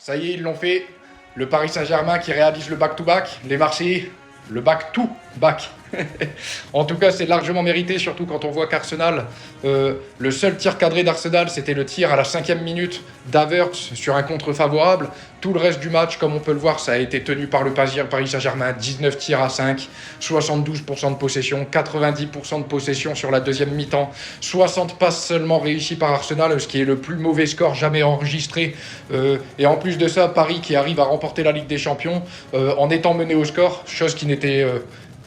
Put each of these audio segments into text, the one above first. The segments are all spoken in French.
Ça y est, ils l'ont fait. Le Paris Saint-Germain qui réalise le back-to-back. Les Marseillais, le back-to-back. En tout cas, c'est largement mérité, surtout quand on voit qu'Arsenal, le seul tir cadré d'Arsenal, c'était le tir à la 5e minute d'Havertz sur un contre favorable. Tout le reste du match, comme on peut le voir, ça a été tenu par le Paris Saint-Germain. 19 tirs à 5, 72% de possession, 90% de possession sur la deuxième mi-temps, 60 passes seulement réussies par Arsenal, ce qui est le plus mauvais score jamais enregistré. Et en plus de ça, Paris qui arrive à remporter la Ligue des Champions en étant mené au score, chose qui n'était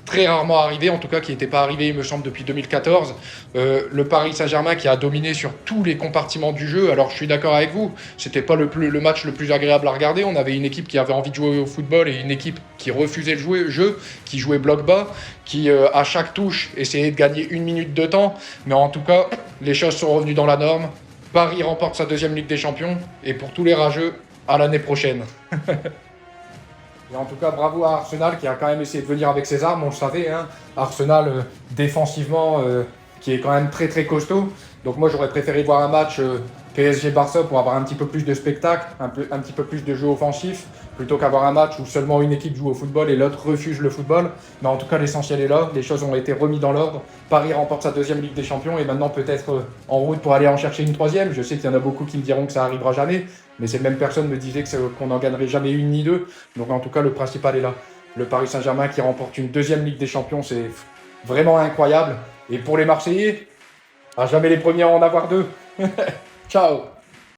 très rarement arrivé, en tout cas qui n'était pas arrivé, il me semble, depuis 2014. Le Paris Saint-Germain qui a dominé sur tous les compartiments du jeu. Alors je suis d'accord avec vous, c'était pas le match le plus agréable à regarder. On avait une équipe qui avait envie de jouer au football et une équipe qui refusait le jeu, qui jouait bloc bas, qui à chaque touche essayait de gagner une minute de temps. Mais en tout cas, les choses sont revenues dans la norme. Paris remporte sa deuxième Ligue des Champions et pour tous les rageux, à l'année prochaine. Et en tout cas, bravo à Arsenal qui a quand même essayé de venir avec ses armes, on le savait. Hein. Arsenal, défensivement, qui est quand même très très costaud. Donc moi, j'aurais préféré voir un match PSG-Barça pour avoir un petit peu plus de spectacle, un petit peu plus de jeu offensif, plutôt qu'avoir un match où seulement une équipe joue au football et l'autre refuse le football. Mais en tout cas, l'essentiel est là, les choses ont été remises dans l'ordre. Paris remporte sa deuxième Ligue des Champions et maintenant peut-être en route pour aller en chercher une troisième. Je sais qu'il y en a beaucoup qui me diront que ça arrivera jamais, mais ces mêmes personnes me disaient qu'on n'en gagnerait jamais une ni deux. Donc en tout cas, le principal est là. Le Paris Saint-Germain qui remporte une deuxième Ligue des Champions, c'est vraiment incroyable. Et pour les Marseillais, à jamais les premiers à en avoir deux. Ciao.